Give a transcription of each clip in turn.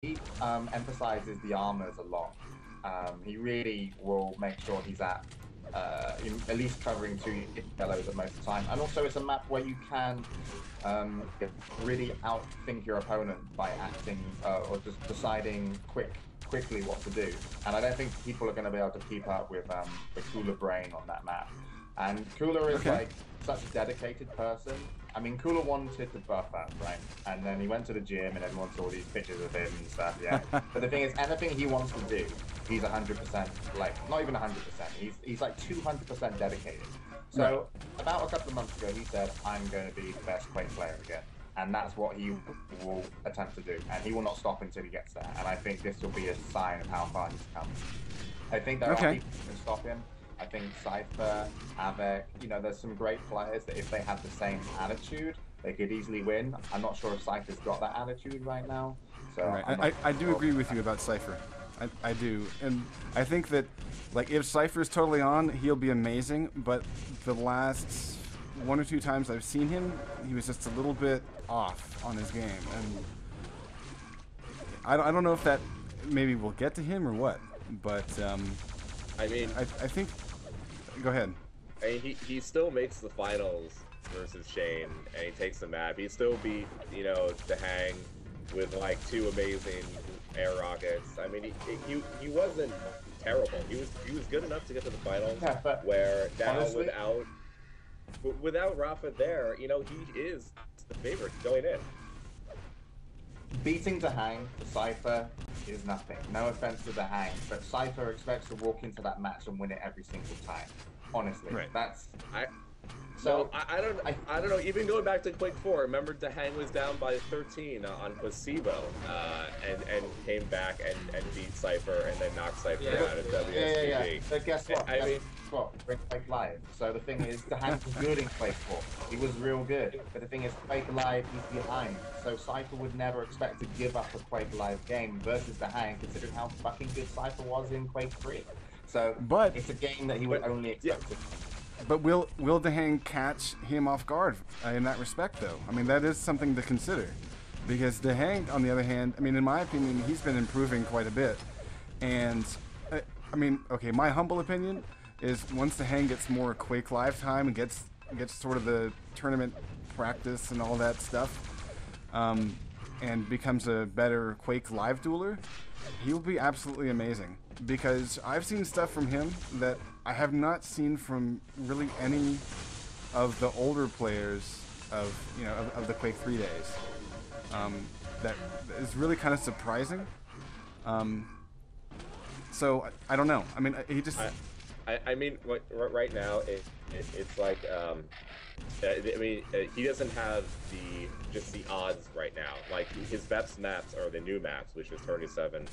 emphasizes the armors a lot. He really will make sure he's at least covering 2 yellows at most of the time. And also, it's a map where you can really outthink your opponent by acting or just deciding quickly what to do. And I don't think people are going to be able to keep up with the Cooler brain on that map. And Cooler is like such a dedicated person. I mean, Cooler wanted to buff up, right? And then he went to the gym and everyone saw these pictures of him and stuff, yeah. But the thing is, anything he wants to do, he's 100%, like, not even 100%, he's like 200% dedicated. So, about a couple of months ago, he said, I'm going to be the best Quake player again. And that's what he will attempt to do. And he will not stop until he gets there. And I think this will be a sign of how far he's come. I think there are people who can stop him. I think Cypher, Avec, you know, there's some great players that if they had the same attitude, they could easily win. I'm not sure if Cypher's got that attitude right now. So I do agree with you about Cypher. I do. And I think that, like, if Cypher's totally on, he'll be amazing. But the last 1 or 2 times I've seen him, he was just a little bit off on his game. And I don't know if that maybe will get to him or what. But I mean, I think... Go ahead. I mean, he still makes the finals versus Shane, and he takes the map. He still beat, you know, DaHanG with like 2 amazing air rockets. I mean, he wasn't terrible. He was good enough to get to the finals. Yeah, but where now honestly, without Rafa there, you know, he is the favorite going in. Beating DaHanG for Cypher is nothing. No offense to DaHanG, but Cypher expects to walk into that match and win it every single time. Honestly, that's. I don't know. Even going back to Quake 4, remember DaHanG was down by 13 on placebo, and came back and beat Cypher and then knocked Cypher out of WSTV. Yeah. But guess what? We're in Quake Live. So the thing is, DaHanG was good in Quake 4. He was real good. But the thing is, Quake Live, he's behind. So Cypher would never expect to give up a Quake Live game versus DaHanG, considering how fucking good Cypher was in Quake 3. So it's a game that he would only expect to. But will DaHanG catch him off guard in that respect, though? I mean, that is something to consider. Because DaHanG, on the other hand, I mean, in my opinion, he's been improving quite a bit. And, I mean, okay, my humble opinion is once DaHanG gets more Quake Live time and gets sort of the tournament practice and all that stuff, and becomes a better Quake Live dueler, he'll be absolutely amazing. Because I've seen stuff from him that I have not seen from really any of the older players of the Quake 3 days. That is really kind of surprising. So I don't know. I mean, he just. I mean, right now it's like I mean, he doesn't have just the odds right now. Like his best maps are the new maps, which is 37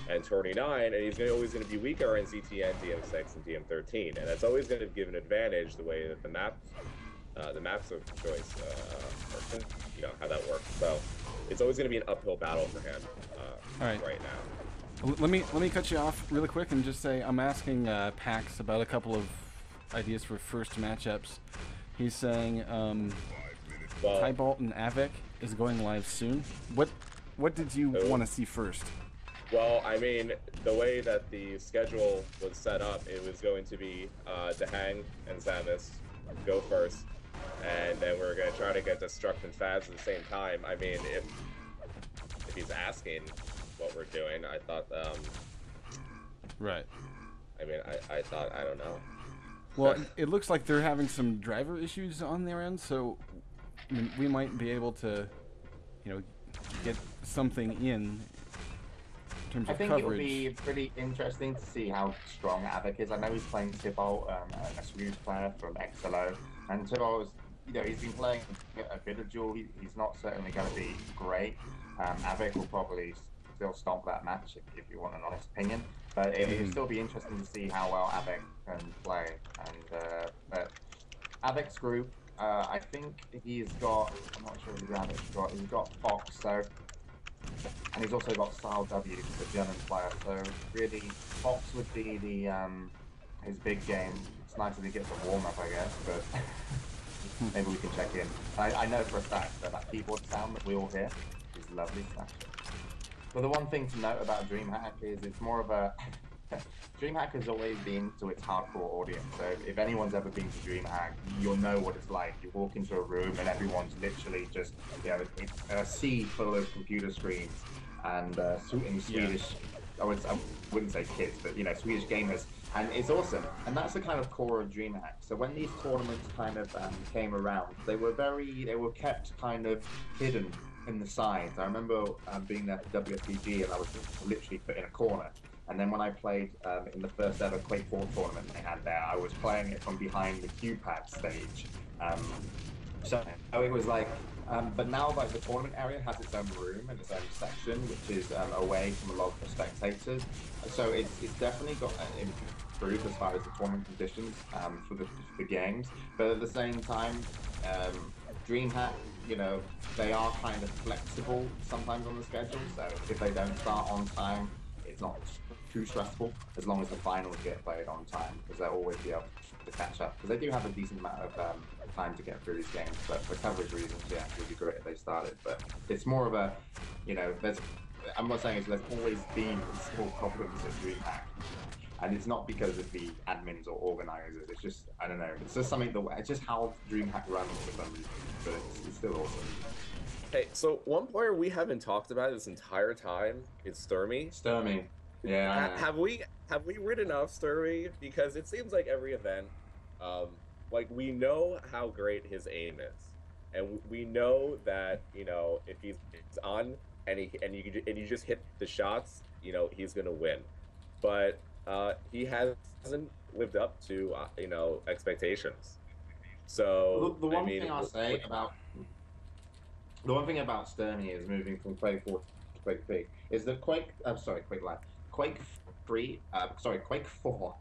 and 29, and he's always going to be weaker in CTN, DM6, and DM13, and that's always going to give an advantage the way that the maps of choice, you know how that works. So it's always going to be an uphill battle for him right now. Let me cut you off really quick and just say I'm asking Pax about a couple of ideas for first matchups. He's saying Tybalt and Avec is going live soon. What did you want to see first? Well, I mean, the way that the schedule was set up, it was going to be DaHanG and Samus go first, and then we're going to try to get Destruct and Faz at the same time. I mean, if he's asking what we're doing, I thought, right. I mean, I thought, I don't know. Well, it looks like they're having some driver issues on their end, so I mean, we might be able to, you know, get something in terms of I think coverage. it'll be pretty interesting to see how strong Avec is. I know he's playing Tybalt, a Swedish player from XLO, and Tybalt is, you know, he's been playing a bit of duel. He's not certainly going to be great. Avec will probably still stomp that match if you want an honest opinion. But it'll still be interesting to see how well Avec can play. And Avic's group, I think he's got, I'm not sure who Avic's got, he's got Fox, so, and he's also got Style W, the German player. So really, Fox would be the his big game. It's nice that he gets a warm-up, I guess, but maybe we can check in. I know for a fact that that keyboard sound that we all hear is lovely stuff. But the one thing to note about DreamHack is it's more of a DreamHack has always been to its hardcore audience. So if anyone's ever been to DreamHack, you'll know what it's like. You walk into a room and everyone's literally just, you know, it's a sea full of computer screens and in Swedish. I wouldn't say kids, but you know, Swedish gamers, and it's awesome. And that's the kind of core of DreamHack. So when these tournaments kind of came around, they were kept kind of hidden in the sides. I remember being there for WFPG, and I was literally put in a corner. And then when I played in the first ever Quake 4 tournament they had there, I was playing it from behind the Q-pad stage. So it was like, but now like the tournament area has its own room and its own section, which is away from a lot of the spectators. So it's definitely got improved as far as the tournament conditions for the games. But at the same time, DreamHack, you know, they are kind of flexible sometimes on the schedule. So if they don't start on time, it's not too stressful as long as the finals get played on time, because they'll always be able to catch up. Because they do have a decent amount of time to get through these games, but for coverage reasons, yeah, it would be great if they started. But it's more of a, you know, I'm not saying there's always been small problems at DreamHack, and it's not because of the admins or organizers. It's just, I don't know, it's just something it's just how DreamHack runs for some reason. But it's still awesome. Hey, so one player we haven't talked about this entire time is Sturmy. Sturmy. Yeah. Have we written off Sturmy? Because it seems like every event, like we know how great his aim is, and we know that, you know, if he's on and you just hit the shots, you know, he's gonna win. But he hasn't lived up to you know, expectations. So the one thing I'll say about Sturmy is moving from Quake 4 to Quake 3 is that Quake 4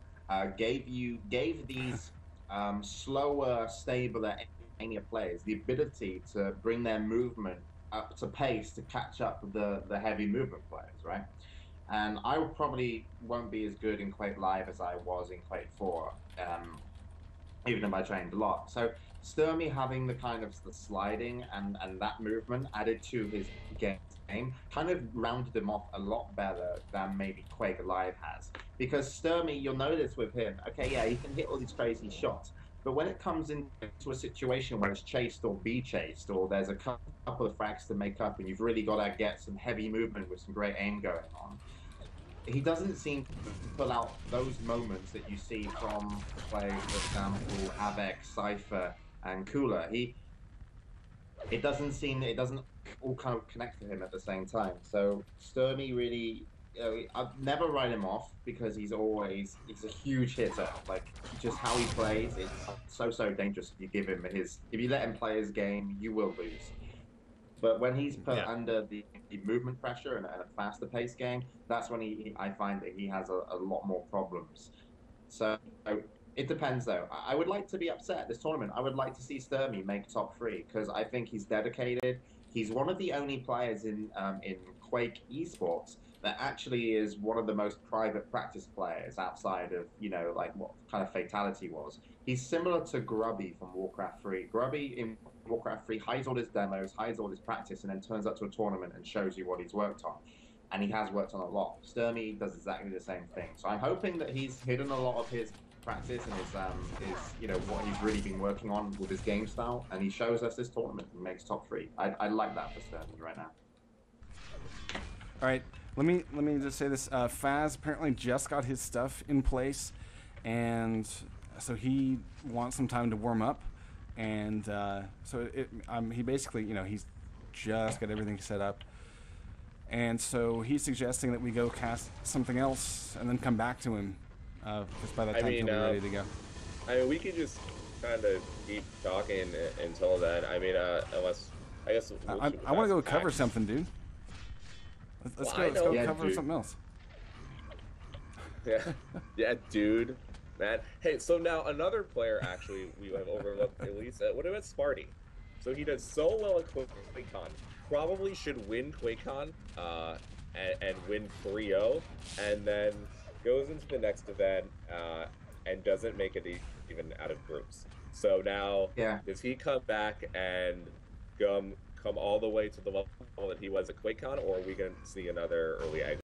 gave these slower, stabler players the ability to bring their movement up to pace to catch up with the heavy movement players, right? And I probably won't be as good in Quake Live as I was in Quake 4, even if I trained a lot. So Sturmy having the kind of the sliding and that movement added to his game kind of rounded him off a lot better than maybe Quake Live has. Because Sturmy, you'll notice with him, okay, yeah, he can hit all these crazy shots, but when it comes into a situation where it's chased or be chased, or there's a couple of frags to make up and you've really got to get some heavy movement with some great aim going on, he doesn't seem to pull out those moments that you see from players, for example, Avec, Cypher, and Cooler. It doesn't all kind of connect to him at the same time. So Sturmy really, you know, I'd never write him off because he's a huge hitter. Like just how he plays, it's so dangerous if you give him if you let him play his game, you will lose. But when he's put under the movement pressure and a faster paced game, that's when I find that he has a lot more problems. So it depends, though. I would like to be upset this tournament. I would like to see Sturmy make top 3 because I think he's dedicated. He's one of the only players in Quake esports that actually is one of the most private practice players outside of, you know, like what kind of Fatality was. He's similar to Grubby from Warcraft 3. Grubby in Warcraft 3 hides all his demos, hides all his practice, and then turns up to a tournament and shows you what he's worked on. And he has worked on a lot. Sturmy does exactly the same thing. So I'm hoping that he's hidden a lot of his practice and his you know, what he's really been working on with his game style, and he shows us this tournament and makes top 3. I like that for Sturmy right now. All right, let me just say this. Faz apparently just got his stuff in place, and so he wants some time to warm up, and so he basically, you know, he's just got everything set up, and so he's suggesting that we go cast something else and then come back to him. Just by that time he'll be ready to go. I mean, we could just kind of keep talking until then. I mean, unless I guess I want to go cover something, dude. Let's go cover something else. Yeah, dude, man. Hey, so now another player actually we have overlooked at least. What about Sparty? So he does so well at QuakeCon. Probably should win QuakeCon and win 3-0, and then goes into the next event and doesn't make it even out of groups. So now, does he come back and come all the way to the level that he was at QuakeCon, or are we going to see another early exit?